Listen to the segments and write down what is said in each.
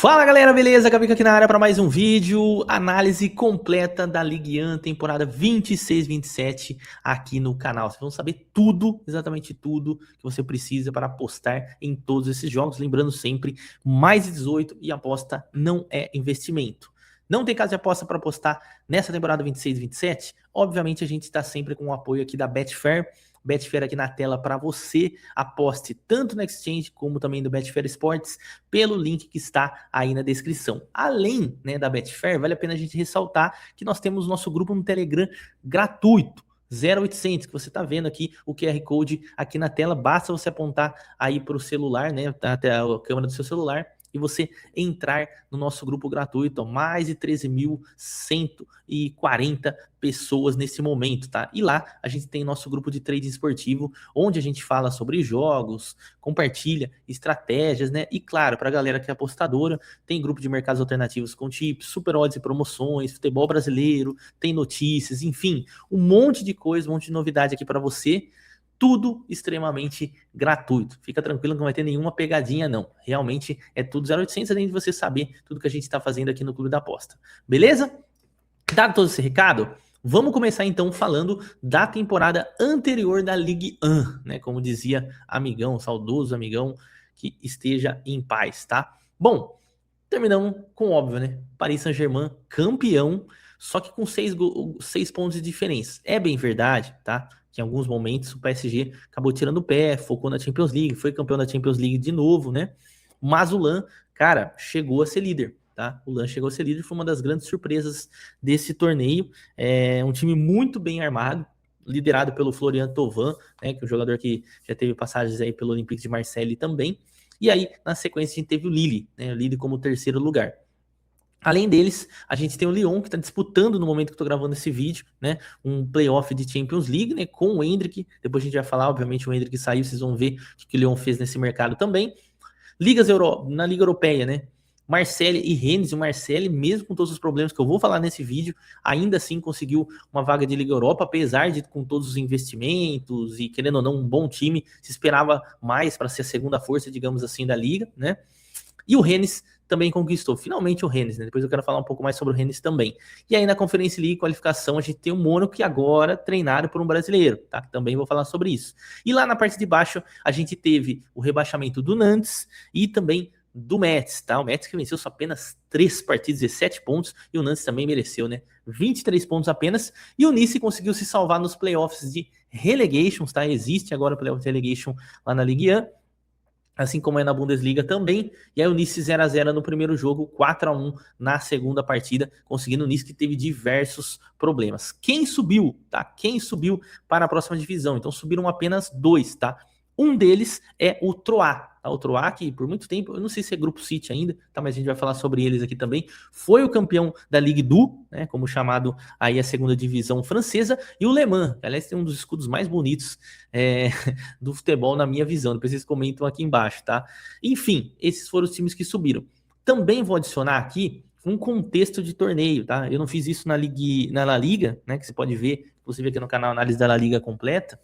Fala galera, beleza? Gabica aqui na área para mais um vídeo, análise completa da Ligue 1, temporada 26-27 aqui no canal. Vocês vão saber tudo, exatamente tudo que você precisa para apostar em todos esses jogos. Lembrando sempre, mais de 18 e aposta não é investimento. Não tem caso de aposta para apostar nessa temporada 26-27? Obviamente a gente está sempre com o apoio aqui da Betfair. Betfair aqui na tela para você, aposte tanto no Exchange como também do Betfair Sports pelo link que está aí na descrição. Além, né, da Betfair, vale a pena a gente ressaltar que nós temos nosso grupo no Telegram gratuito, 0800, que você está vendo aqui o QR Code aqui na tela, basta você apontar aí para o celular, né, até a câmera do seu celular, e você entrar no nosso grupo gratuito, ó, mais de 13.140 pessoas nesse momento, tá? E lá a gente tem nosso grupo de trading esportivo, onde a gente fala sobre jogos, compartilha estratégias, né? E claro, para a galera que é apostadora, tem grupo de mercados alternativos com tips, super odds e promoções, futebol brasileiro, tem notícias, enfim, um monte de coisa, um monte de novidade aqui para você. Tudo extremamente gratuito. Fica tranquilo, não vai ter nenhuma pegadinha, não. Realmente é tudo 0800, além de você saber tudo que a gente está fazendo aqui no Clube da Aposta. Beleza? Dado todo esse recado, vamos começar então falando da temporada anterior da Ligue 1, né? Como dizia amigão, saudoso amigão, que esteja em paz, tá? Bom, terminamos com óbvio, né? Paris Saint-Germain campeão, só que com 6 pontos de diferença. É bem verdade, tá? Que em alguns momentos o PSG acabou tirando o pé, focou na Champions League, foi campeão da Champions League de novo, né? Mas o LAN, cara, chegou a ser líder, tá? O LAN chegou a ser líder, foi uma das grandes surpresas desse torneio. É um time muito bem armado, liderado pelo Florian Thauvin, né? Que é um jogador que já teve passagens aí pelo Olympique de Marseille também. E aí, na sequência, a gente teve o Lille, né? O Lille como terceiro lugar. Além deles, a gente tem o Lyon, que está disputando no momento que eu estou gravando esse vídeo, né? Um playoff de Champions League, né? Com o Endrick. Depois a gente vai falar, obviamente, o Endrick saiu, vocês vão ver o que o Lyon fez nesse mercado também. Na Liga Europeia, né? Marseille e Rennes, o Marseille, mesmo com todos os problemas que eu vou falar nesse vídeo, ainda assim conseguiu uma vaga de Liga Europa, apesar de com todos os investimentos e, querendo ou não, um bom time, se esperava mais para ser a segunda força, digamos assim, da Liga, né? E o Rennes também conquistou, finalmente o Rennes, né? Depois eu quero falar um pouco mais sobre o Rennes também. E aí na Conferência League, qualificação, a gente tem o Mônaco, que agora treinado por um brasileiro, tá? Também vou falar sobre isso. E lá na parte de baixo, a gente teve o rebaixamento do Nantes e também do Metz, tá? O Metz que venceu só apenas 3 partidas, 17 pontos, e o Nantes também mereceu, né? 23 pontos apenas, e o Nice conseguiu se salvar nos playoffs de relegations, tá? Existe agora o playoff de relegation lá na Ligue 1, assim como é na Bundesliga também. E aí o Nice 0-0 no primeiro jogo, 4-1 na segunda partida, conseguindo o Nice que teve diversos problemas. Quem subiu, tá? Quem subiu para a próxima divisão? Então subiram apenas 2, tá? Um deles é o Troyes, tá? O Troyes que por muito tempo, eu não sei se é Grupo City ainda, tá? Mas a gente vai falar sobre eles aqui também. Foi o campeão da Ligue 2, né? Como chamado aí a segunda divisão francesa. E o Le Mans, que aliás tem um dos escudos mais bonitos do futebol na minha visão. Depois vocês comentam aqui embaixo, tá? Enfim, esses foram os times que subiram. Também vou adicionar aqui um contexto de torneio, tá? Eu não fiz isso na La Liga, né? Que você pode ver, inclusive aqui no canal Análise da La Liga completa.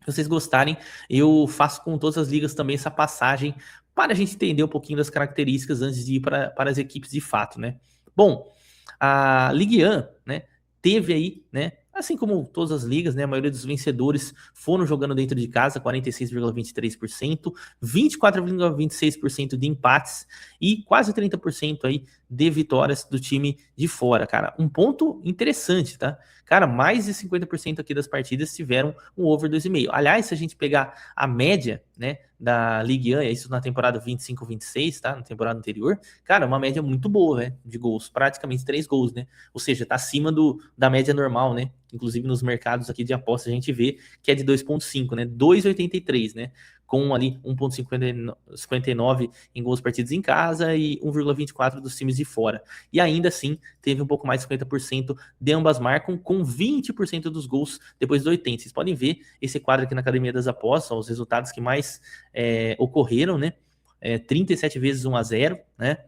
Se vocês gostarem, eu faço com todas as ligas também essa passagem para a gente entender um pouquinho das características antes de ir para as equipes de fato, né? Bom, a Ligue 1, né, teve aí, né, assim como todas as ligas, né, a maioria dos vencedores foram jogando dentro de casa, 46,23%, 24,26% de empates e quase 30% aí de vitórias do time de fora, cara. Um ponto interessante, tá? Cara, mais de 50% aqui das partidas tiveram um over 2,5. Aliás, se a gente pegar a média, né, da Ligue 1, é isso na temporada 25-26, tá? Na temporada anterior, cara, uma média muito boa, né, de gols, praticamente 3 gols, né? Ou seja, tá acima da média normal, né? Inclusive nos mercados aqui de apostas a gente vê que é de 2,5, né? 2,83, né? Com ali 1,59 em gols partidos em casa e 1,24 dos times de fora. E ainda assim, teve um pouco mais de 50% de ambas marcam, com 20% dos gols depois dos 80. Vocês podem ver esse quadro aqui na Academia das Apostas, os resultados que mais ocorreram, né? 37 vezes 1-0, né?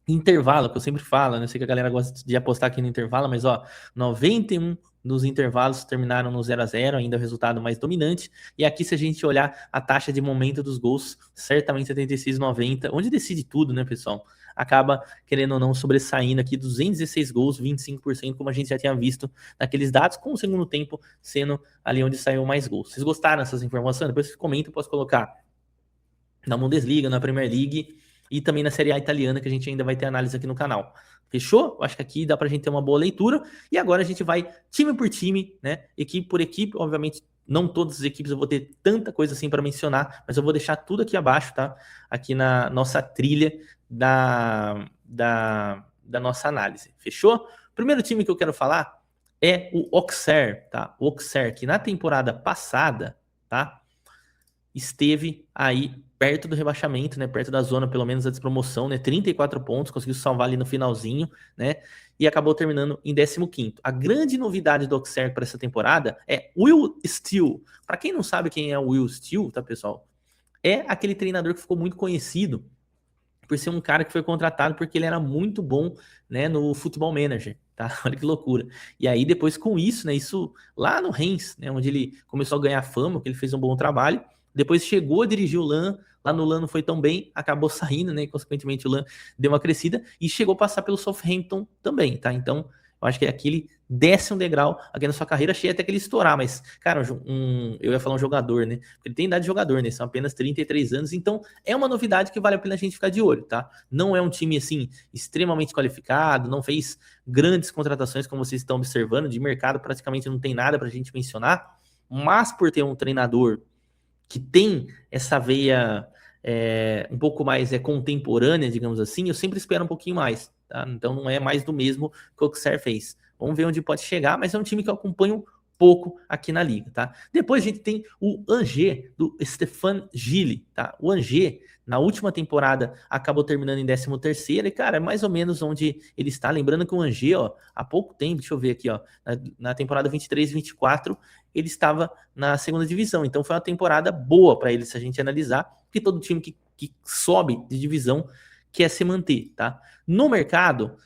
Intervalo, que eu sempre falo, né? Eu sei que a galera gosta de apostar aqui no intervalo, mas ó, 91 nos intervalos terminaram no 0-0, ainda o resultado mais dominante. E aqui, se a gente olhar a taxa de momento dos gols, certamente 76,90, onde decide tudo, né, pessoal? Acaba, querendo ou não, sobressaindo aqui 216 gols, 25%, como a gente já tinha visto naqueles dados, com o segundo tempo sendo ali onde saiu mais gols. Vocês gostaram dessas informações? Depois vocês comentam, eu posso colocar na Bundesliga, na Premier League e também na Série A italiana, que a gente ainda vai ter análise aqui no canal. Fechou? Acho que aqui dá pra gente ter uma boa leitura. E agora a gente vai time por time, né? Equipe por equipe. Obviamente, não todas as equipes eu vou ter tanta coisa assim para mencionar, mas eu vou deixar tudo aqui abaixo, tá? Aqui na nossa trilha da nossa análise. Fechou? Primeiro time que eu quero falar é o Auxerre, tá? O Auxerre, que na temporada passada, tá? Esteve aí perto do rebaixamento, né? Perto da zona, pelo menos, da despromoção, né? 34 pontos, conseguiu salvar ali no finalzinho, né? E acabou terminando em 15º. A grande novidade do Auxerre para essa temporada é Will Steele. Para quem não sabe quem é o Will Steele, tá, pessoal? É aquele treinador que ficou muito conhecido por ser um cara que foi contratado porque ele era muito bom, né, no Football Manager, tá? Olha que loucura. E aí depois com isso, né, isso lá no Reims, né, onde ele começou a ganhar fama, que ele fez um bom trabalho, depois chegou a dirigir o LAN, lá no LAN não foi tão bem, acabou saindo, né, e consequentemente o LAN deu uma crescida e chegou a passar pelo Southampton também, tá? Então, eu acho que aquele desce um degrau aqui na sua carreira, achei até que ele estourar, mas, cara, eu ia falar um jogador, né? Porque ele tem idade de jogador, né? São apenas 33 anos, então é uma novidade que vale a pena a gente ficar de olho, tá? Não é um time, assim, extremamente qualificado, não fez grandes contratações, como vocês estão observando, de mercado praticamente não tem nada pra gente mencionar, mas por ter um treinador que tem essa veia um pouco mais contemporânea, digamos assim, eu sempre espero um pouquinho mais, tá? Então não é mais do mesmo que o Auxerre fez. Vamos ver onde pode chegar, mas é um time que eu acompanho pouco aqui na liga, tá? Depois a gente tem o Angers, do Stéphane Gilles, tá? O Angers, na última temporada, acabou terminando em 13º, e, cara, é mais ou menos onde ele está. Lembrando que o Angers, ó, há pouco tempo, deixa eu ver aqui, ó, na temporada 23-24, ele estava na segunda divisão, então foi uma temporada boa para ele, se a gente analisar, porque todo time que sobe de divisão quer se manter, tá? No mercado,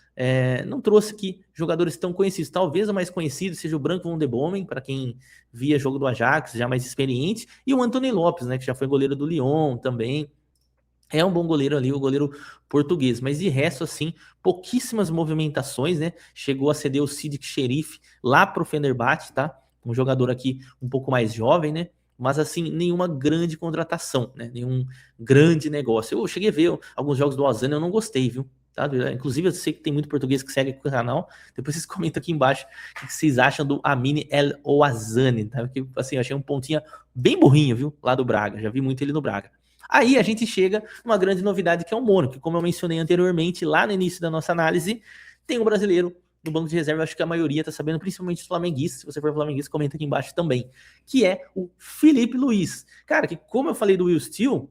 não trouxe aqui jogadores tão conhecidos. Talvez o mais conhecido seja o Branco Van de Bomen, para quem via jogo do Ajax, já mais experiente, e o Anthony Lopes, né, que já foi goleiro do Lyon também. É um bom goleiro ali, o goleiro português, mas de resto, assim, pouquíssimas movimentações, né? Chegou a ceder o Sidik Cherif lá pro Fenerbahçe, tá? Um jogador aqui um pouco mais jovem, né? Mas, assim, nenhuma grande contratação, né? Nenhum grande negócio. Eu cheguei a ver alguns jogos do Ozan, eu não gostei, viu? Tá? Inclusive, eu sei que tem muito português que segue o canal. Depois vocês comentam aqui embaixo o que vocês acham do Amine El Ouazani, tá? Porque, assim, eu achei um pontinha bem burrinho, viu? Lá do Braga. Já vi muito ele no Braga. Aí a gente chega numa grande novidade que é o Mônaco, que, como eu mencionei anteriormente, lá no início da nossa análise, tem um brasileiro no banco de reserva, acho que a maioria tá sabendo, principalmente os flamenguistas. Se você for flamenguista, comenta aqui embaixo também, que é o Filipe Luiz. Cara, que, como eu falei do Will Steele,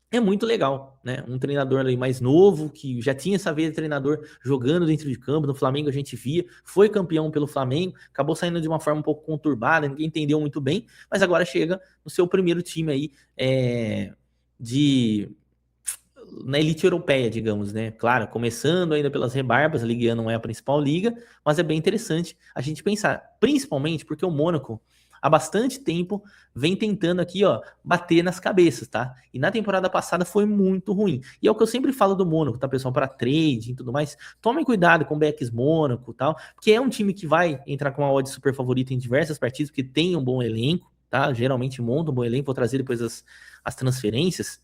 é muito legal, né? Um treinador ali mais novo, que já tinha essa veia de treinador jogando dentro de campo. No Flamengo a gente via, foi campeão pelo Flamengo, acabou saindo de uma forma um pouco conturbada, ninguém entendeu muito bem, mas agora chega no seu primeiro time aí na elite europeia, digamos, né? Claro, começando ainda pelas rebarbas, a Ligue 1 não é a principal liga, mas é bem interessante a gente pensar, principalmente porque o Mônaco há bastante tempo vem tentando aqui, ó, bater nas cabeças, tá? E na temporada passada foi muito ruim. E é o que eu sempre falo do Mônaco, tá, pessoal? Para trade e tudo mais, tomem cuidado com o Becks Mônaco e tal, porque é um time que vai entrar com uma odd super favorita em diversas partidas, porque tem um bom elenco, tá? Geralmente monta um bom elenco, vou trazer depois as transferências.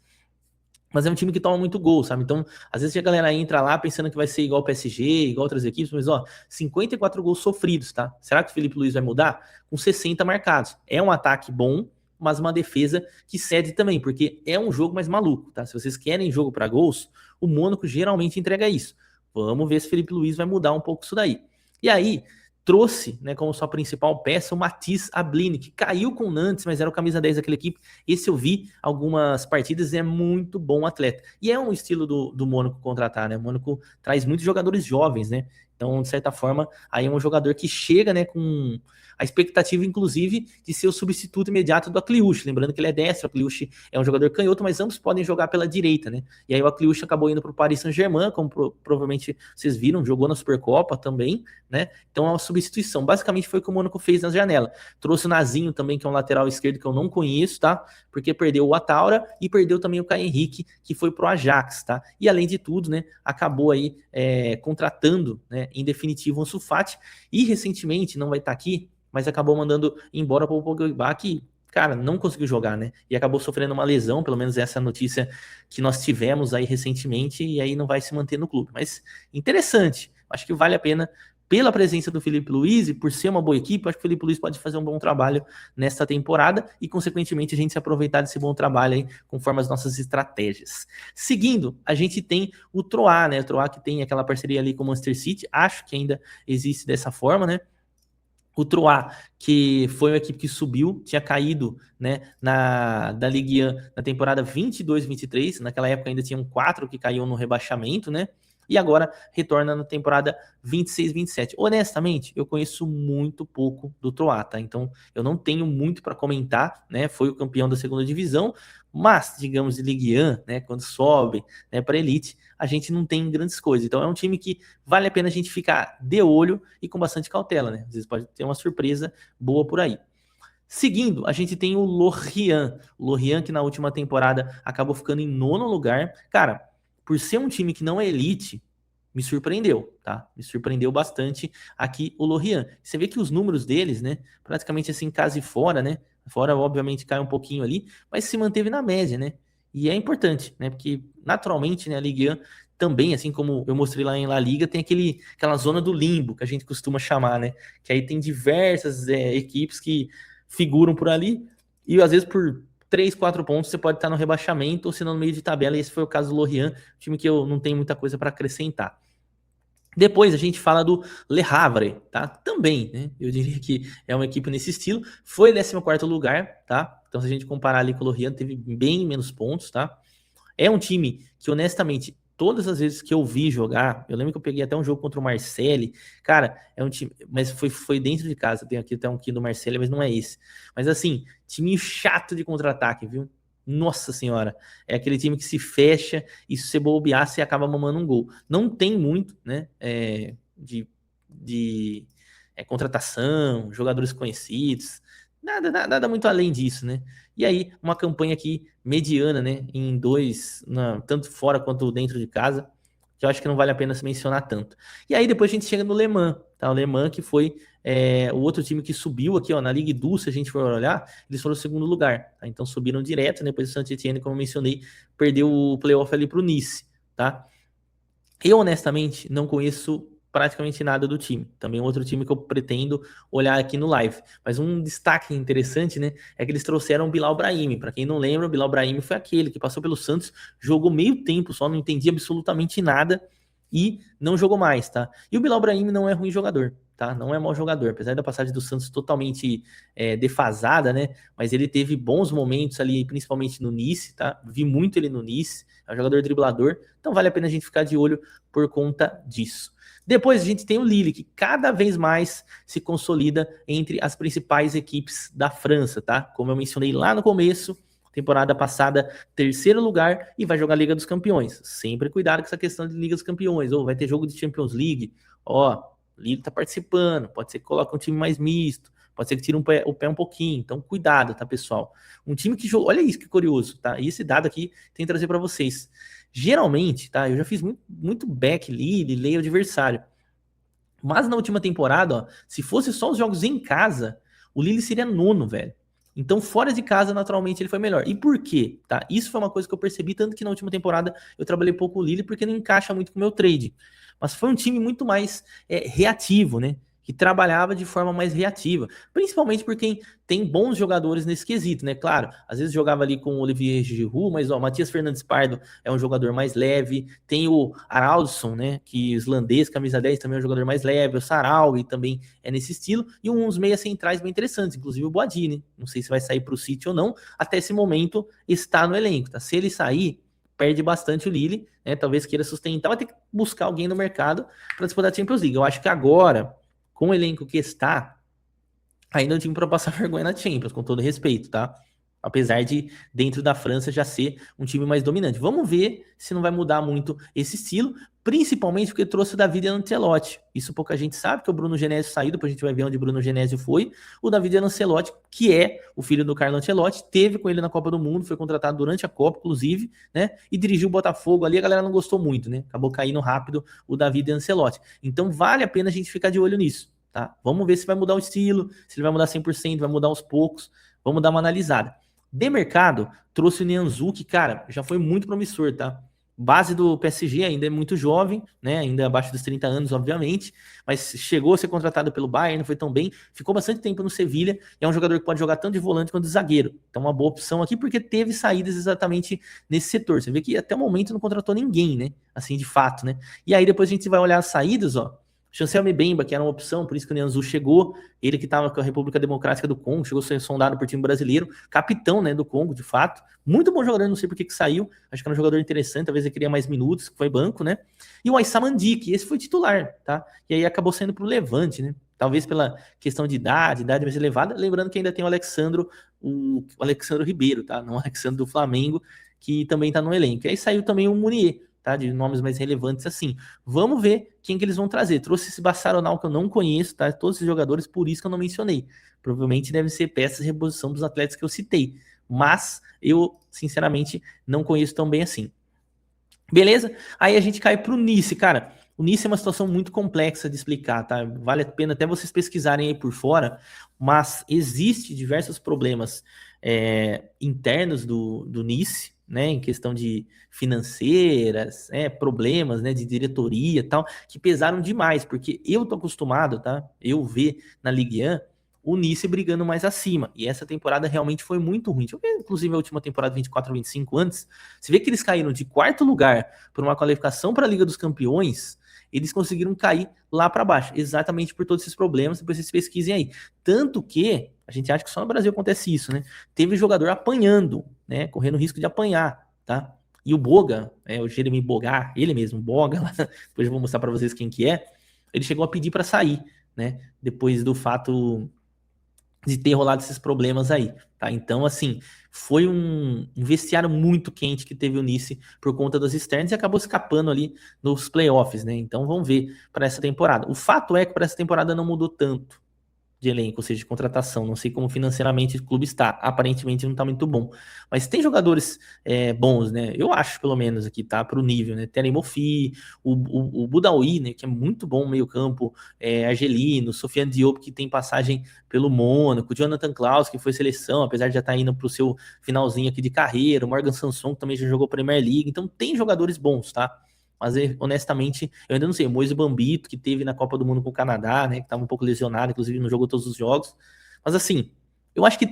Mas é um time que toma muito gol, sabe? Então, às vezes a galera entra lá pensando que vai ser igual o PSG, igual outras equipes, mas ó, 54 gols sofridos, tá? Será que o Filipe Luiz vai mudar? Com 60 marcados. É um ataque bom, mas uma defesa que cede também, porque é um jogo mais maluco, tá? Se vocês querem jogo para gols, o Mônaco geralmente entrega isso. Vamos ver se o Filipe Luiz vai mudar um pouco isso daí. E aí, trouxe, né, como sua principal peça o Matisse Ablini, que caiu com o Nantes, mas era o camisa 10 daquela equipe. Esse eu vi algumas partidas e é muito bom atleta. E é um estilo do Mônaco contratar, né? O Mônaco traz muitos jogadores jovens, né? Então, de certa forma, aí é um jogador que chega, né, com a expectativa, inclusive, de ser o substituto imediato do Akliush. Lembrando que ele é destro, o Akliush é um jogador canhoto, mas ambos podem jogar pela direita, né? E aí o Akliush acabou indo para o Paris Saint-Germain, como provavelmente vocês viram, jogou na Supercopa também, né? Então é uma substituição. Basicamente foi o que o Mônaco fez na janela. Trouxe o Nazinho também, que é um lateral esquerdo que eu não conheço, tá? Porque perdeu o Ataura e perdeu também o Caio Henrique, que foi pro Ajax, tá? E além de tudo, né, acabou aí contratando, né, em definitivo o Ansu Fati, e recentemente, não vai estar aqui, mas acabou mandando embora o Pogba, que, cara, não conseguiu jogar, né? E acabou sofrendo uma lesão, pelo menos essa é a notícia que nós tivemos aí recentemente, e aí não vai se manter no clube. Mas interessante, acho que vale a pena pela presença do Filipe Luiz e por ser uma boa equipe. Acho que o Filipe Luiz pode fazer um bom trabalho nesta temporada e, consequentemente, a gente se aproveitar desse bom trabalho aí conforme as nossas estratégias. Seguindo, a gente tem o Troyes, né? O Troyes que tem aquela parceria ali com o Manchester City, acho que ainda existe dessa forma, né? O Troyes, que foi uma equipe que subiu, tinha caído, né, da Ligue 1 na temporada 22-23, naquela época ainda tinham 4 que caíam no rebaixamento, né, e agora retorna na temporada 26-27. Honestamente, eu conheço muito pouco do Troyes, tá? Então eu não tenho muito para comentar, né? Foi o campeão da segunda divisão, mas, digamos, de Ligue 1, né, quando sobe, né, para elite, a gente não tem grandes coisas. Então é um time que vale a pena a gente ficar de olho e com bastante cautela, né? Às vezes pode ter uma surpresa boa por aí. Seguindo, a gente tem o Lorient. O Lorient que na última temporada acabou ficando em nono lugar. Cara, por ser um time que não é elite, me surpreendeu, tá? Me surpreendeu bastante aqui o Lorient. Você vê que os números deles, né? Praticamente assim, casa e fora, né? Fora, obviamente, cai um pouquinho ali, mas se manteve na média, né? E é importante, né? Porque, naturalmente, né, a Ligue 1 também, assim como eu mostrei lá em La Liga, tem aquela zona do limbo, que a gente costuma chamar, né? Que aí tem diversas equipes que figuram por ali, e às vezes por 3, 4 pontos você pode estar no rebaixamento, ou se não no meio de tabela, e esse foi o caso do Lorient, time que eu não tenho muita coisa para acrescentar. Depois a gente fala do Le Havre, tá? Também, né? Eu diria que é uma equipe nesse estilo. Foi 14º lugar, tá? Então se a gente comparar ali com o Lorient, teve bem menos pontos, tá? É um time que, honestamente, todas as vezes que eu vi jogar, eu lembro que eu peguei até um jogo contra o Marseille, cara, é um time, mas foi dentro de casa, tem aqui até um aqui do Marseille, mas não é esse. Mas assim, time chato de contra-ataque, viu? Nossa senhora, é aquele time que se fecha e se você bobear, você acaba mamando um gol. Não tem muito, né, de contratação, jogadores conhecidos, nada muito além disso, né? E aí, uma campanha aqui mediana, né? Em dois, tanto fora quanto dentro de casa, que eu acho que não vale a pena se mencionar tanto. E aí, depois a gente chega no Le Mans, tá? O Le Mans que foi o outro time que subiu aqui, ó, na Ligue 2, se a gente for olhar, eles foram o segundo lugar, tá? Então subiram direto, né? Depois o Saint-Étienne, como eu mencionei, perdeu o playoff ali pro Nice, tá? Eu, honestamente, não conheço praticamente nada do time. Também outro time que eu pretendo olhar aqui no live. Mas um destaque interessante, né, é que eles trouxeram o Bilal Brahimi. Para quem não lembra, o Bilal Brahimi foi aquele que passou pelo Santos, jogou meio tempo só, não entendia absolutamente nada e não jogou mais, tá? E o Bilal Brahimi não é ruim jogador, tá? Não é mau jogador, apesar da passagem do Santos totalmente defasada, né? Mas ele teve bons momentos ali, principalmente no Nice, tá? Vi muito ele no Nice, é um jogador driblador, então vale a pena a gente ficar de olho por conta disso. Depois a gente tem o Lille, que cada vez mais se consolida entre as principais equipes da França, tá? Como eu mencionei lá no começo, temporada passada, 3º lugar e vai jogar a Liga dos Campeões. Sempre cuidado com essa questão de Liga dos Campeões. Ou vai ter jogo de Champions League. Ó, o Lille tá participando. Pode ser que coloque um time mais misto. Pode ser que tire o pé um pouquinho. Então, cuidado, tá, pessoal? Um time que jogou. Olha isso que curioso, tá? E esse dado aqui tem que trazer para vocês. Geralmente, tá? Eu já fiz muito back Lille, leio o adversário. Mas na última temporada, ó, se fosse só os jogos em casa, o Lille seria nono, velho. Então, fora de casa, naturalmente, ele foi melhor. E por quê? Tá? Isso foi uma coisa que eu percebi, tanto que na última temporada eu trabalhei pouco com o Lille, porque não encaixa muito com o meu trade. Mas foi um time muito mais reativo, né? Que trabalhava de forma mais reativa. Principalmente por quem tem bons jogadores nesse quesito, né? Claro, às vezes jogava ali com o Olivier Giroud, mas ó, Matias Fernandes Pardo é um jogador mais leve. Tem o Araldsson, né? Que islandês, camisa 10, também é um jogador mais leve. O Sarawi também é nesse estilo. E uns meias centrais bem interessantes, inclusive o Boadi, né? Não sei se vai sair para o City ou não. Até esse momento está no elenco, tá? Se ele sair, perde bastante o Lille, né? Talvez queira sustentar, vai ter que buscar alguém no mercado para disputar a Champions League. Eu acho que agora, com o elenco que está, ainda é um time para passar vergonha na Champions, com todo respeito, tá? Apesar de, dentro da França, já ser um time mais dominante. Vamos ver se não vai mudar muito esse estilo, principalmente porque trouxe o David Ancelotti. Isso pouca gente sabe, que o Bruno Genésio saiu, depois a gente vai ver onde o Bruno Genésio foi. O David Ancelotti, que é o filho do Carlo Ancelotti, teve com ele na Copa do Mundo, foi contratado durante a Copa, inclusive, né? E dirigiu o Botafogo ali, a galera não gostou muito, né? Acabou caindo rápido o David Ancelotti. Então vale a pena a gente ficar de olho nisso, tá? Vamos ver se vai mudar o estilo, se ele vai mudar 100%, vai mudar aos poucos. Vamos dar uma analisada. De mercado, trouxe o Nianzou, que, cara, já foi muito promissor, tá? Base do PSG, ainda é muito jovem, né? Ainda abaixo dos 30 anos, obviamente, mas chegou a ser contratado pelo Bayern, não foi tão bem, ficou bastante tempo no Sevilha, e é um jogador que pode jogar tanto de volante quanto de zagueiro. Então, uma boa opção aqui, porque teve saídas exatamente nesse setor. Você vê que até o momento não contratou ninguém, né? Assim, de fato, né? E aí depois a gente vai olhar as saídas, ó. Chancel Mbemba, que era uma opção, por isso que o Nianzou chegou, ele que estava com a República Democrática do Congo, chegou a ser sondado por time brasileiro, capitão, né, do Congo, de fato, muito bom jogador, não sei por que saiu, acho que era um jogador interessante, talvez ele queria mais minutos, foi banco, né, e o Aissa Mandi, que esse foi titular, tá, e aí acabou saindo pro Levante, né, talvez pela questão de idade mais elevada, lembrando que ainda tem o Alexandro Ribeiro, tá, não o Alexandro do Flamengo, que também tá no elenco, e aí saiu também o Munier, tá, de nomes mais relevantes assim. Vamos ver quem que eles vão trazer. Trouxe esse Bassaronal que eu não conheço, tá? Todos esses jogadores, por isso que eu não mencionei. Provavelmente devem ser peças de reposição dos atletas que eu citei. Mas eu, sinceramente, não conheço tão bem assim. Beleza? Aí a gente cai pro Nice, cara. O Nice é uma situação muito complexa de explicar, tá? Vale a pena até vocês pesquisarem aí por fora, mas existe diversos problemas internos do Nice, né, em questão de financeiras, problemas, né, de diretoria e tal, que pesaram demais, porque eu tô acostumado, tá? Eu ver na Ligue 1 o Nice brigando mais acima, e essa temporada realmente foi muito ruim. Deixa eu ver, inclusive, a última temporada 24-25 antes, você vê que eles caíram de quarto lugar por uma qualificação para a Liga dos Campeões, eles conseguiram cair lá para baixo, exatamente por todos esses problemas, depois vocês pesquisem aí. Tanto que, a gente acha que só no Brasil acontece isso, né? Teve jogador apanhando, né? Correndo risco de apanhar, tá? E o Boga, o Jeremy Boga, ele mesmo, Boga, depois eu vou mostrar para vocês quem que é, ele chegou a pedir para sair, né? Depois do fato de ter rolado esses problemas aí, tá? Então, assim, foi um vestiário muito quente que teve o Nice por conta dos externos e acabou escapando ali nos playoffs, né? Então, vamos ver para essa temporada. O fato é que para essa temporada não mudou tanto de elenco, ou seja, de contratação. Não sei como financeiramente o clube está. Aparentemente não está muito bom. Mas tem jogadores bons, né? Eu acho, pelo menos, aqui, tá? Para o nível, né? Terem Mofi, o Budaoui, né? Que é muito bom no meio-campo, Argelino, Sofiane Diop, que tem passagem pelo Mônaco, Jonathan Klaus, que foi seleção, apesar de já estar indo para o seu finalzinho aqui de carreira, o Morgan Sanson, que também já jogou Premier League. Então tem jogadores bons, tá? Mas, honestamente, eu ainda não sei. O Moise Bambito, que teve na Copa do Mundo com o Canadá, né? Que estava um pouco lesionado, inclusive não jogou todos os jogos. Mas, assim, eu acho que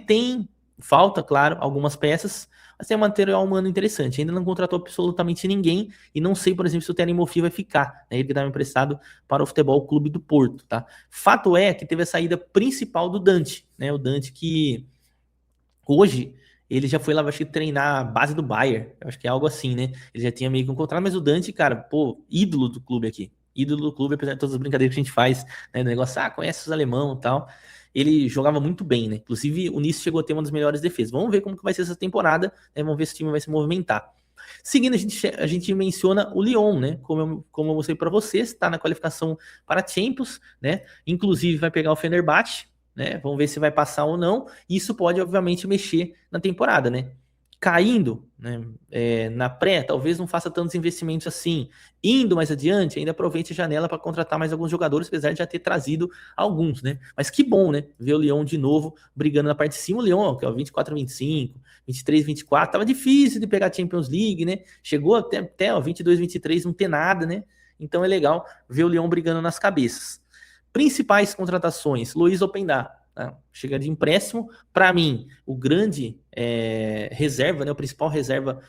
falta, claro, algumas peças, mas tem um material humano interessante. Ainda não contratou absolutamente ninguém e não sei, por exemplo, se o Terem Mofi vai ficar, né? Ele que estava emprestado para o Futebol Clube do Porto, tá? Fato é que teve a saída principal do Dante, né? O Dante que hoje ele já foi lá, acho que treinar a base do Bayern. Eu acho que é algo assim, né? Ele já tinha meio que um contrato, mas o Dante, cara, pô, ídolo do clube aqui. Ídolo do clube, apesar de todas as brincadeiras que a gente faz, né? Do negócio, conhece os alemão e tal. Ele jogava muito bem, né? Inclusive, o Nice chegou a ter uma das melhores defesas. Vamos ver como que vai ser essa temporada, né? Vamos ver se o time vai se movimentar. Seguindo, a gente menciona o Lyon, né? Como eu mostrei para vocês, está na qualificação para a Champions, né? Inclusive, vai pegar o Fenerbahçe, né? Vamos ver se vai passar ou não. Isso pode, obviamente, mexer na temporada, né? Caindo, né? Na pré, talvez não faça tantos investimentos assim. Indo mais adiante, ainda aproveite a janela para contratar mais alguns jogadores, apesar de já ter trazido alguns, né? Mas que bom, né? Ver o Lyon de novo brigando na parte de cima. O Lyon, que é o 24-25, 23-24, tava difícil de pegar a Champions League, né? Chegou até ó, 22-23 não ter nada, né? Então é legal ver o Lyon brigando nas cabeças. Principais contratações, Luiz Openda, tá? Chega de empréstimo. Para mim, o grande reserva, né, o principal reserva,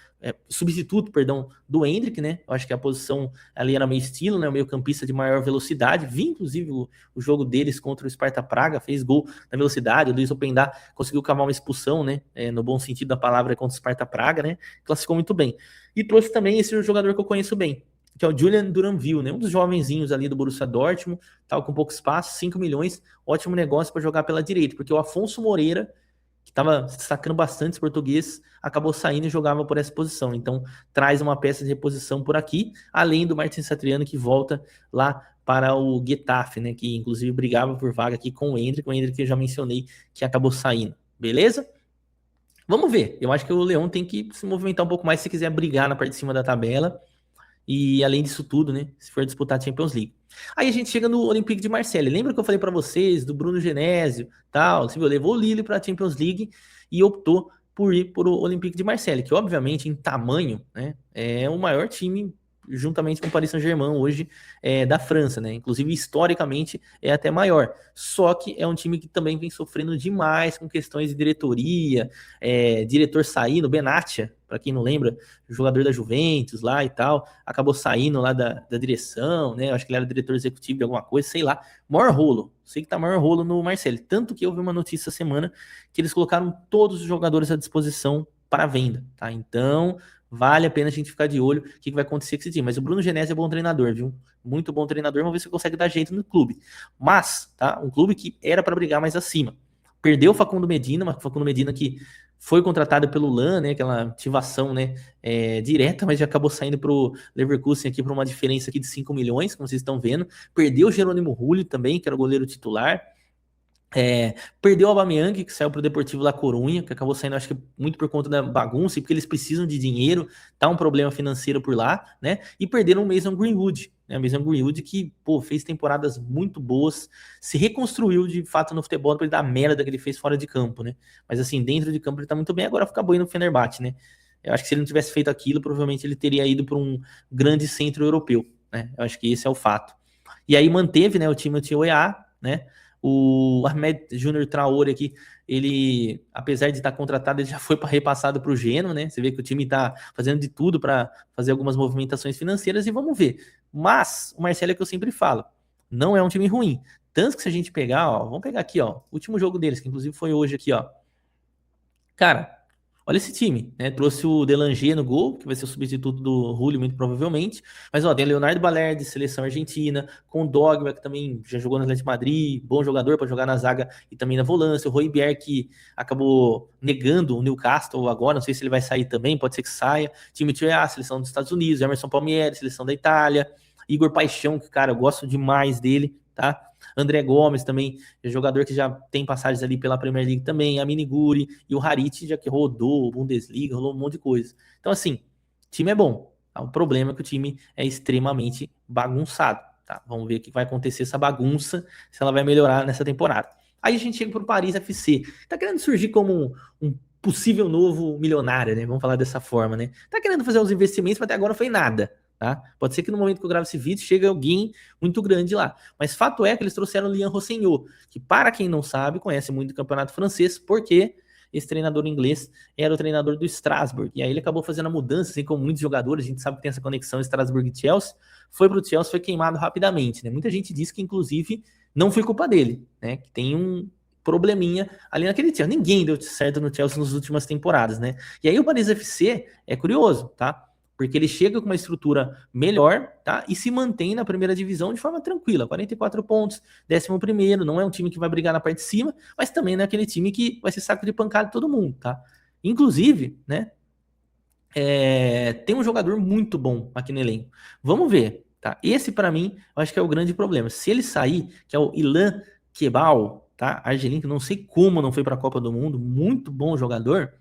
substituto, perdão, do Endrick, né? Eu acho que a posição ali era meio estilo, né? O meio-campista de maior velocidade. Vi, inclusive, o jogo deles contra o Sparta Praga, fez gol na velocidade. O Luiz Openda conseguiu cavar uma expulsão, né? No bom sentido da palavra, contra o Sparta Praga, né? Classificou muito bem. E trouxe também esse jogador que eu conheço bem, que é o Julian Duranville, né? Um dos jovenzinhos ali do Borussia Dortmund, tal, com pouco espaço, 5 milhões, ótimo negócio para jogar pela direita, porque o Afonso Moreira, que estava se destacando bastante esse português, acabou saindo e jogava por essa posição. Então, traz uma peça de reposição por aqui, além do Martin Satriano, que volta lá para o Getafe, né? Que inclusive brigava por vaga aqui com o Endrick que eu já mencionei, que acabou saindo. Beleza? Vamos ver. Eu acho que o Leão tem que se movimentar um pouco mais se quiser brigar na parte de cima da tabela. E além disso tudo, né? Se for disputar a Champions League. Aí a gente chega no Olympique de Marseille. Lembra que eu falei para vocês do Bruno Genésio, tal? Você viu, levou o Lille para a Champions League e optou por ir para o Olympique de Marseille, que obviamente em tamanho, né, é o maior time juntamente com o Paris Saint-Germain hoje da França, né? Inclusive historicamente é até maior. Só que é um time que também vem sofrendo demais com questões de diretoria, diretor saindo, Benatia, para quem não lembra, jogador da Juventus lá e tal, acabou saindo lá da direção, né? Acho que ele era diretor executivo de alguma coisa, sei lá. Maior rolo. Sei que tá maior rolo no Marseille. Tanto que eu vi uma notícia essa semana que eles colocaram todos os jogadores à disposição para venda, tá? Então, vale a pena a gente ficar de olho o que vai acontecer com esse time. Mas o Bruno Genésio é bom treinador, viu? Muito bom treinador. Vamos ver se consegue dar jeito no clube. Mas, tá? Um clube que era para brigar mais acima. Perdeu o Facundo Medina, mas o Facundo Medina que foi contratado pelo LAN, né? Aquela ativação, né? Direta, mas já acabou saindo pro Leverkusen aqui por uma diferença aqui de 5 milhões, como vocês estão vendo. Perdeu o Jerônimo Rulli também, que era o goleiro titular. Perdeu o Aubameyang, que saiu para o Deportivo La Corunha, que acabou saindo, acho que muito por conta da bagunça e porque eles precisam de dinheiro, tá um problema financeiro por lá, né? E perderam o Mason Greenwood, né? O Mason Greenwood que, pô, fez temporadas muito boas, se reconstruiu de fato no futebol depois da merda que ele fez fora de campo, né? Mas assim, dentro de campo ele tá muito bem, agora fica bem no Fenerbahçe, né? Eu acho que se ele não tivesse feito aquilo, provavelmente ele teria ido para um grande centro europeu, né? Eu acho que esse é o fato. E aí manteve, né, o time do OEA, né? O Ahmed Júnior Traoré aqui, ele, apesar de estar contratado, ele já foi repassado para o Genoa, né? Você vê que o time está fazendo de tudo para fazer algumas movimentações financeiras e vamos ver. Mas o Marcelo é que eu sempre falo, não é um time ruim. Tanto que se a gente pegar, ó, vamos pegar aqui, ó, o último jogo deles, que inclusive foi hoje aqui, ó. Cara, olha esse time, né? Trouxe o Delanger no gol, que vai ser o substituto do Julio, muito provavelmente. Mas, ó, tem Leonardo Balerdi, seleção argentina, com o Dogba, que também já jogou no Atlético de Madrid, bom jogador para jogar na zaga e também na volância. O Højbjerg, que acabou negando o Newcastle agora, não sei se ele vai sair também, pode ser que saia. Time Tchê, seleção dos Estados Unidos, Emerson Palmieri, seleção da Itália. Igor Paixão, que, cara, eu gosto demais dele, tá? André Gomes também, jogador que já tem passagens ali pela Premier League também, a Miniguri e o Harit, já que rodou Bundesliga, rolou um monte de coisa. Então, assim, o time é bom. Tá? O problema é que o time é extremamente bagunçado. Tá? Vamos ver o que vai acontecer essa bagunça, se ela vai melhorar nessa temporada. Aí a gente chega para o Paris FC. Tá querendo surgir como um possível novo milionário, né? Vamos falar dessa forma, né? Tá querendo fazer uns investimentos, mas até agora não foi nada. Tá? Pode ser que no momento que eu gravo esse vídeo chegue alguém muito grande lá. Mas fato é que eles trouxeram o Lian Rossignol, que para quem não sabe, conhece muito o campeonato francês, porque esse treinador inglês era o treinador do Strasbourg. E aí ele acabou fazendo a mudança, assim como muitos jogadores, a gente sabe que tem essa conexão Strasbourg e Chelsea, foi para o Chelsea, foi queimado rapidamente. Né? Muita gente diz que, inclusive, não foi culpa dele, né? Que tem um probleminha ali naquele Chelsea. Ninguém deu certo no Chelsea nas últimas temporadas, né? E aí o Paris FC é curioso, tá? Porque ele chega com uma estrutura melhor, tá? E se mantém na primeira divisão de forma tranquila, 44 pontos, 11º, não é um time que vai brigar na parte de cima, mas também não é aquele time que vai ser saco de pancada de todo mundo, tá? Inclusive, né, tem um jogador muito bom aqui no elenco. Vamos ver, tá? Esse para mim, eu acho que é o grande problema. Se ele sair, que é o Ilan Kebal, tá? Argelino, que não sei como não foi para a Copa do Mundo, muito bom jogador.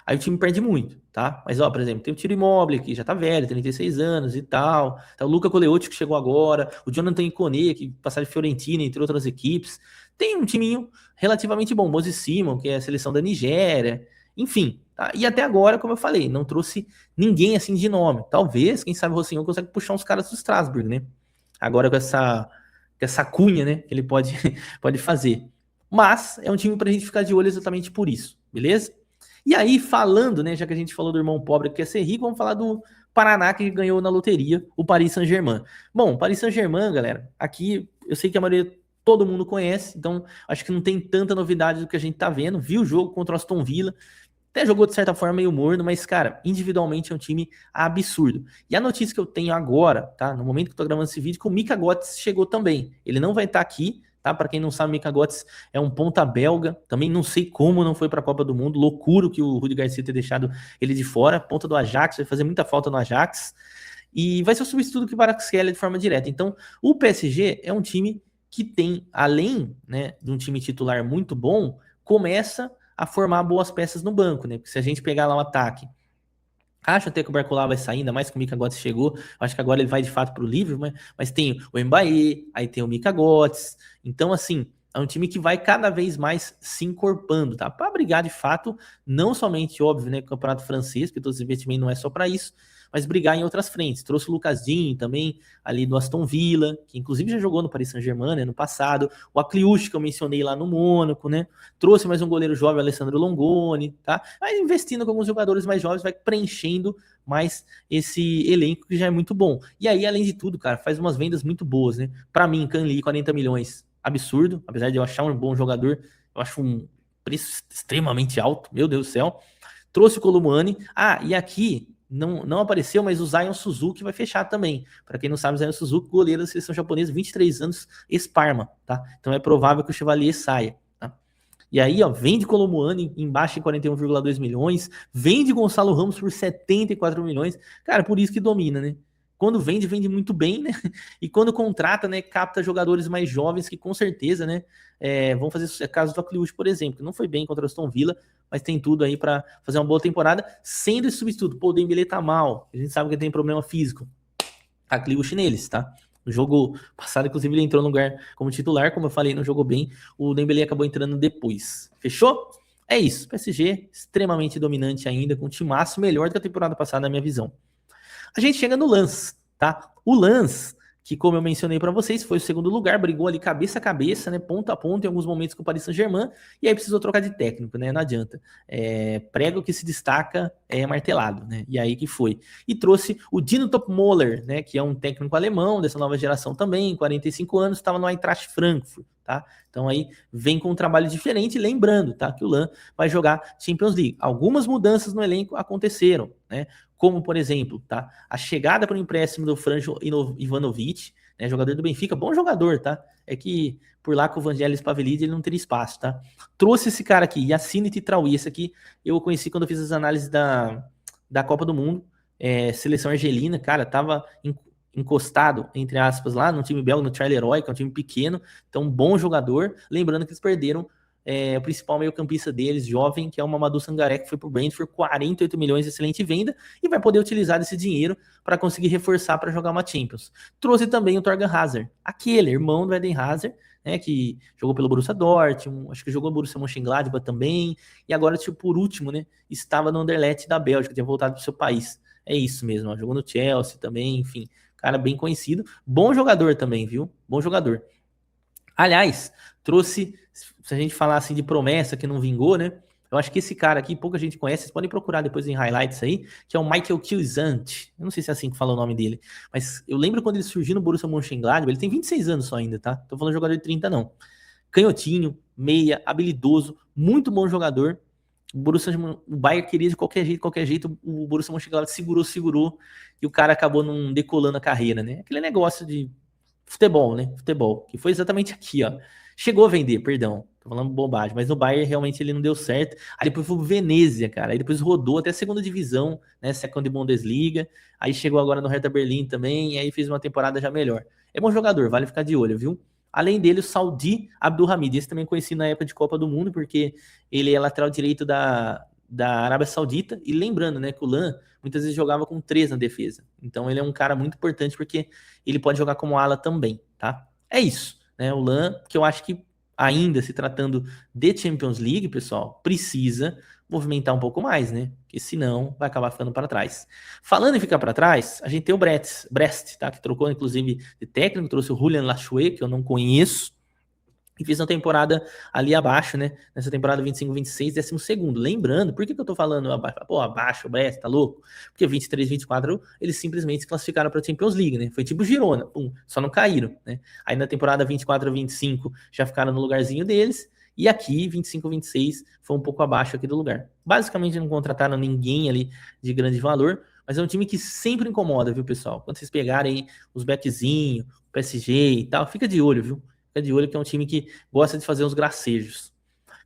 Aí o time perde muito, tá? Mas, ó, por exemplo, tem o Ciro Immobile, que já tá velho, 36 anos e tal. Tá o Luca Coleotti, que chegou agora. O Jonathan Ikoné, que passou de Fiorentina, entre outras equipes. Tem um timinho relativamente bom. Moses Simon, que é a seleção da Nigéria. Enfim, tá? E até agora, como eu falei, não trouxe ninguém assim de nome. Talvez, quem sabe o Rossignol consegue puxar uns caras do Strasbourg, né? Agora com essa cunha, né? Que ele pode fazer. Mas é um time pra gente ficar de olho exatamente por isso, beleza? E aí, falando, né, já que a gente falou do irmão pobre que quer ser rico, vamos falar do Paraná que ganhou na loteria, o Paris Saint-Germain. Bom, o Paris Saint-Germain, galera, aqui eu sei que a maioria, todo mundo conhece, então acho que não tem tanta novidade do que a gente tá vendo. Viu o jogo contra o Aston Villa, até jogou de certa forma meio morno, mas, cara, individualmente é um time absurdo. E a notícia que eu tenho agora, tá? No momento que eu tô gravando esse vídeo, que o Mika Götze chegou também. Ele não vai estar aqui, tá? Para quem não sabe, o Mika Götze é um ponta belga. Também não sei como não foi para a Copa do Mundo. Loucura que o Rudi Garcia ter deixado ele de fora. Ponta do Ajax, vai fazer muita falta no Ajax. E vai ser o substituto que o Kvaratskhelia de forma direta. Então, o PSG é um time que tem, além, né, de um time titular muito bom, começa a formar boas peças no banco, né? Porque se a gente pegar lá o ataque, acho até que o Barcola vai sair, ainda mais que o Mika Götze chegou. Acho que agora ele vai de fato para o Liverpool, mas tem o Mbaye, aí tem o Mika Götze. Então, assim, é um time que vai cada vez mais se encorpando, tá? Para brigar de fato, não somente, óbvio, né, com o Campeonato Francês, porque todo esse investimento não é só para isso, mas brigar em outras frentes. Trouxe o Lucas Digne também, ali do Aston Villa, que inclusive já jogou no Paris Saint-Germain, né, no passado. O Akliush, que eu mencionei lá no Mônaco, né? Trouxe mais um goleiro jovem, Alessandro Longoni, tá? Vai investindo com alguns jogadores mais jovens, vai preenchendo mais esse elenco que já é muito bom. E aí, além de tudo, cara, faz umas vendas muito boas, né? Para mim, Canli, 40 milhões, absurdo. Apesar de eu achar um bom jogador, eu acho um preço extremamente alto, meu Deus do céu. Trouxe o Colomani. Ah, e aqui não apareceu, mas o Zion Suzuki vai fechar também. Para quem não sabe, o Zion Suzuki, goleiro da seleção japonesa, 23 anos, ex-Parma, tá? Então é provável que o Chevalier saia, tá? E aí, ó, vende Colomani embaixo em 41,2 milhões, vende Gonçalo Ramos por 74 milhões. Cara, por isso que domina, né? Quando vende, vende muito bem, né? E quando contrata, né, capta jogadores mais jovens que com certeza, né, vão fazer caso do Akliush, por exemplo, que não foi bem contra o Aston Villa, mas tem tudo aí para fazer uma boa temporada, sendo esse substituto. Pô, o Dembélé tá mal, a gente sabe que ele tem problema físico. Akliush neles, tá? No jogo passado, inclusive, ele entrou no lugar como titular, como eu falei, não jogou bem. O Dembélé acabou entrando depois. Fechou? É isso. PSG extremamente dominante ainda, com um timaço melhor do que a temporada passada, na minha visão. A gente chega no Lens, tá? O Lens, que como eu mencionei para vocês, foi o segundo lugar, brigou ali cabeça a cabeça, né, ponto a ponto em alguns momentos com o Paris Saint-Germain, e aí precisou trocar de técnico, né, não adianta. Prego que se destaca é martelado, né, e aí que foi. E trouxe o Dino Topmoller, né, que é um técnico alemão dessa nova geração também, 45 anos, estava no Eintracht Frankfurt, tá? Então aí vem com um trabalho diferente, lembrando, tá, que o Lan vai jogar Champions League. Algumas mudanças no elenco aconteceram, né? Como, por exemplo, tá? A chegada para o empréstimo do Franjo Ivanovic, né? Jogador do Benfica, bom jogador, tá? É que por lá com o Vangelis Pavlidis ele não teria espaço, tá? Trouxe esse cara aqui, Yassine Titraoui, esse aqui eu conheci quando eu fiz as análises da Copa do Mundo, seleção argelina, cara, tava encostado, entre aspas, lá no time belga, no Charleroi, que é um time pequeno, então bom jogador, lembrando que eles perderam o principal meio-campista deles, jovem, que é o Mamadou Sangaré, que foi pro Brentford, 48 milhões, excelente venda, e vai poder utilizar esse dinheiro para conseguir reforçar para jogar uma Champions. Trouxe também o Torgan Hazard, aquele irmão do Eden Hazard, né, que jogou pelo Borussia Dortmund, acho que jogou no Borussia Mönchengladbach também, e agora, tipo, por último, né, estava no Anderlecht da Bélgica, tinha voltado pro seu país. É isso mesmo, ó, jogou no Chelsea também, enfim, cara bem conhecido, bom jogador também, viu? Bom jogador. Aliás, trouxe, se a gente falar assim de promessa que não vingou, né? Eu acho que esse cara aqui, pouca gente conhece, vocês podem procurar depois em highlights aí, que é o Michael Chiesant. Eu não sei se é assim que fala o nome dele, mas eu lembro quando ele surgiu no Borussia Mönchengladbach, ele tem 26 anos só ainda, tá? Tô falando de jogador de 30 não. Canhotinho, meia, habilidoso, muito bom jogador. O Bayern queria de qualquer jeito, o Borussia Mönchengladbach segurou, e o cara acabou não decolando a carreira, né? Aquele negócio de futebol, né? Futebol, que foi exatamente aqui, ó. Chegou a vender, perdão, tô falando bobagem, mas no Bayern realmente ele não deu certo. Aí depois foi pro Venezia, cara. Aí depois rodou até a segunda divisão, né? Second Bundesliga. Aí chegou agora no Hertha Berlim também, e aí fez uma temporada já melhor. É bom jogador, vale ficar de olho, viu? Além dele, o Saudi Abdulhamid, esse também conheci na época de Copa do Mundo, porque ele é lateral direito da Arábia Saudita, e lembrando, né, que o Lan muitas vezes jogava com 3 na defesa, então ele é um cara muito importante, porque ele pode jogar como ala também, tá? É isso, né, o Lan, que eu acho que ainda se tratando de Champions League, pessoal, precisa movimentar um pouco mais, né, porque senão vai acabar ficando para trás. Falando em ficar para trás, a gente tem o Brest, tá, que trocou inclusive de técnico, trouxe o Julian Lachue, que eu não conheço, E fiz uma temporada ali abaixo, né? Nessa temporada 25-26, 12º. Lembrando, por que eu tô falando abaixo? Pô, abaixo, o Brest, tá louco? Porque 23-24, eles simplesmente se classificaram pra Champions League, né? Foi tipo Girona, pum, só não caíram, né? Aí na temporada 24-25 já ficaram no lugarzinho deles. E aqui, 25-26, foi um pouco abaixo aqui do lugar. Basicamente não contrataram ninguém ali de grande valor, mas é um time que sempre incomoda, viu, pessoal? Quando vocês pegarem os backzinhos, o PSG e tal, fica de olho, viu? Fica de olho que é um time que gosta de fazer uns gracejos.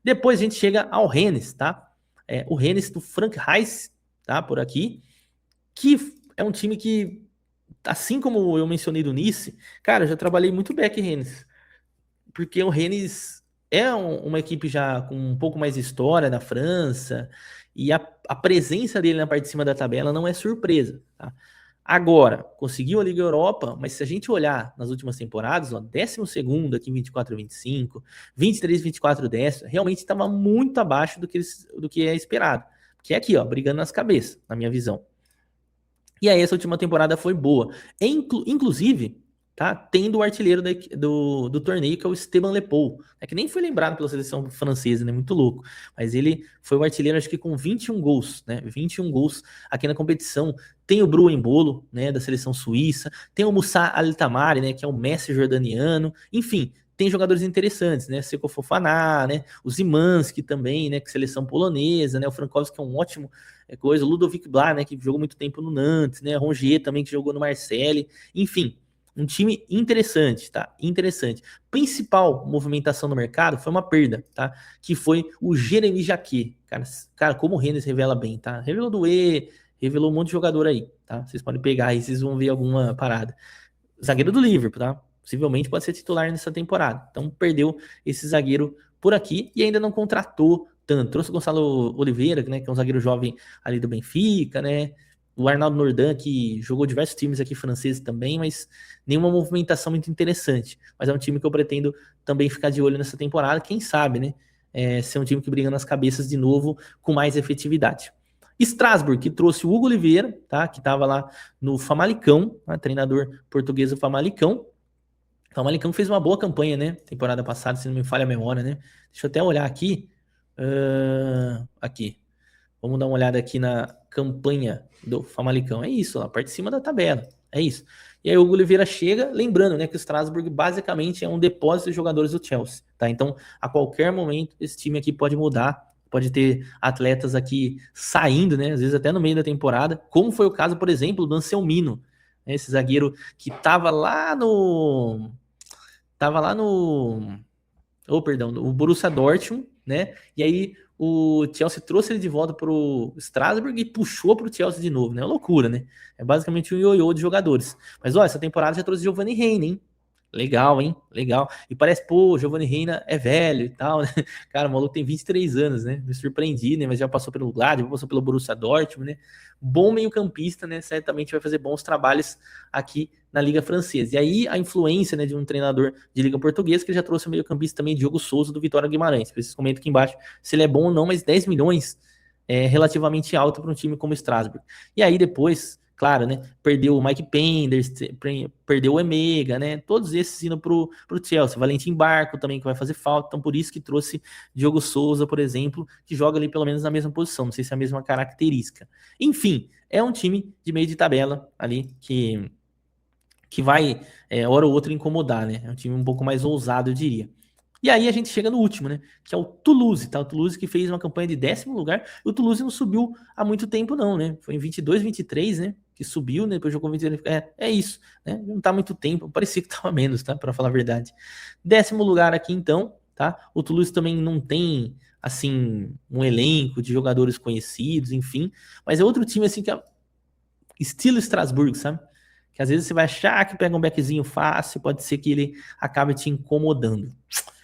Depois a gente chega ao Rennes, tá? O Rennes do Frank Reis, tá? Por aqui, que é um time que, assim como eu mencionei do Nice, cara, eu já trabalhei muito back Rennes, porque o Rennes é uma equipe já com um pouco mais de história na França, e a presença dele na parte de cima da tabela não é surpresa, tá? Agora, conseguiu a Liga Europa, mas se a gente olhar nas últimas temporadas, ó, 12º aqui em 24-25, 23-24 décimo, realmente estava muito abaixo do que é esperado. Que é aqui, ó, brigando nas cabeças, na minha visão. E aí essa última temporada foi boa. Inclusive, tá tendo o artilheiro do torneio, que é o Esteban Lepou. É que nem foi lembrado pela seleção francesa, né? Muito louco. Mas ele foi o artilheiro, acho que com 21 gols, né? 21 gols aqui na competição. Tem o Bru Embolo, né? Da seleção suíça. Tem o Moussa Altamari, né? Que é o Messi jordaniano. Enfim, tem jogadores interessantes, né? Seko Fofana, né? O Zimanski também, né? Que é seleção polonesa, né? O Frankowski, que é um ótimo coisa. O Ludovic Blah, né? Que jogou muito tempo no Nantes, né? Rongier também, que jogou no Marseille. Enfim, um time interessante, tá? Interessante. Principal movimentação no mercado foi uma perda, tá? Que foi o Jeremy Jacquet. Cara, como o Rennes revela bem, tá? Revelou do revelou um monte de jogador aí, tá? Vocês podem pegar aí, vocês vão ver alguma parada. Zagueiro do Liverpool, tá? Possivelmente pode ser titular nessa temporada. Então perdeu esse zagueiro por aqui e ainda não contratou tanto. Trouxe o Gonçalo Oliveira, né, que é um zagueiro jovem ali do Benfica, né? O Arnaldo Nordan, que jogou diversos times aqui franceses também, mas nenhuma movimentação muito interessante. Mas é um time que eu pretendo também ficar de olho nessa temporada. Quem sabe, né? Ser um time que briga nas cabeças de novo com mais efetividade. Strasbourg, que trouxe o Hugo Oliveira, tá? Que estava lá no Famalicão, né? Treinador português do Famalicão. O Famalicão fez uma boa campanha, né? Temporada passada, se não me falha a memória, né? Deixa eu até olhar aqui. Aqui. Vamos dar uma olhada aqui na campanha do Famalicão. É isso, lá, parte de cima da tabela. É isso. E aí o Hugo Oliveira chega, lembrando, né, que o Strasbourg basicamente é um depósito de jogadores do Chelsea, tá? Então, a qualquer momento, esse time aqui pode mudar, pode ter atletas aqui saindo, né, às vezes até no meio da temporada, como foi o caso, por exemplo, do Anselmino, né, esse zagueiro que tava lá no perdão, o Borussia Dortmund, né? E aí o Chelsea trouxe ele de volta pro Strasbourg e puxou pro Chelsea de novo, né? É uma loucura, né? É basicamente um ioiô de jogadores. Mas ó, essa temporada já trouxe Giovanni Reina, hein? Legal, hein? Legal. E parece, pô, Giovanni Reina é velho e tal, né? Cara, o maluco tem 23 anos, né? Me surpreendi, né? Mas já passou pelo Gladbach, passou pelo Borussia Dortmund, né? Bom meio-campista, né? Certamente vai fazer bons trabalhos aqui na Liga Francesa. E aí a influência, né, de um treinador de Liga Portuguesa, que já trouxe o meio-campista também, Diogo Souza, do Vitória Guimarães. Vocês comentam aqui embaixo se ele é bom ou não, mas 10 milhões é relativamente alto para um time como o Strasbourg. E aí depois, claro, né, perdeu o Mike Penders, perdeu o Emega, né, todos esses indo pro Chelsea. Valentim Barco também, que vai fazer falta, então por isso que trouxe Diogo Souza, por exemplo, que joga ali pelo menos na mesma posição, não sei se é a mesma característica. Enfim, é um time de meio de tabela ali que vai, hora ou outra, incomodar, né? É um time um pouco mais ousado, eu diria. E aí a gente chega no último, né? Que é o Toulouse, tá? O Toulouse que fez uma campanha de 10º lugar. E o Toulouse não subiu há muito tempo, não, né? Foi em 22, 23, né? Que subiu, né? Depois jogou 23. É isso, né? Não tá muito tempo. Parecia que tava menos, tá? Pra falar a verdade. 10º lugar aqui, então, tá? O Toulouse também não tem, assim, um elenco de jogadores conhecidos, enfim. Mas é outro time, assim, que é estilo Strasbourg, sabe? Que às vezes você vai achar que pega um backzinho fácil, pode ser que ele acabe te incomodando.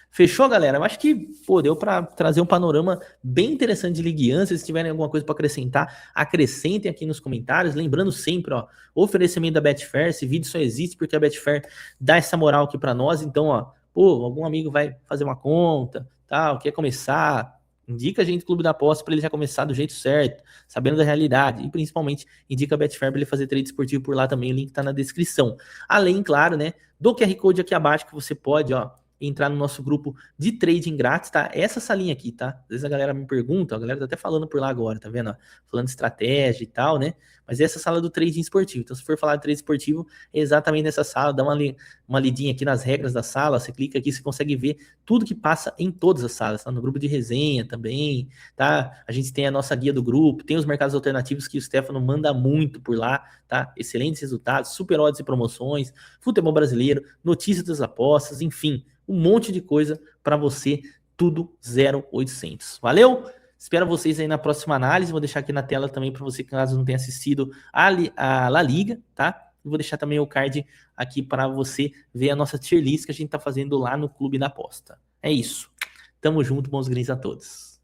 Fechou, galera? Eu acho que, pô, deu para trazer um panorama bem interessante de Ligue 1. Se vocês tiverem alguma coisa para acrescentar, acrescentem aqui nos comentários. Lembrando sempre, ó, oferecimento da Betfair. Esse vídeo só existe porque a Betfair dá essa moral aqui para nós. Então, ó, pô, algum amigo vai fazer uma conta, tal, quer começar, indica a gente do Clube da Aposta para ele já começar do jeito certo, sabendo da realidade. E principalmente indica a Betfair para ele fazer trade esportivo por lá também. O link tá na descrição. Além, claro, né, do QR Code aqui abaixo que você pode, ó, entrar no nosso grupo de trading grátis, tá? Essa salinha aqui, tá? Às vezes a galera me pergunta, a galera tá até falando por lá agora, tá vendo? Ó? Falando de estratégia e tal, né? Mas essa sala do trading esportivo. Então, se for falar de trading esportivo, é exatamente nessa sala. Dá uma lidinha aqui nas regras da sala. Você clica aqui, você consegue ver tudo que passa em todas as salas, tá? No grupo de resenha também, tá? A gente tem a nossa guia do grupo, tem os mercados alternativos que o Stefano manda muito por lá, tá? Excelentes resultados, super odds e promoções, futebol brasileiro, notícias das apostas, enfim, um monte de coisa para você, tudo 0800. Valeu? Espero vocês aí na próxima análise. Vou deixar aqui na tela também para você, caso não tenha assistido a La Liga, tá? Vou deixar também o card aqui para você ver a nossa tier list que a gente tá fazendo lá no Clube da Aposta. É isso. Tamo junto, bons greens a todos.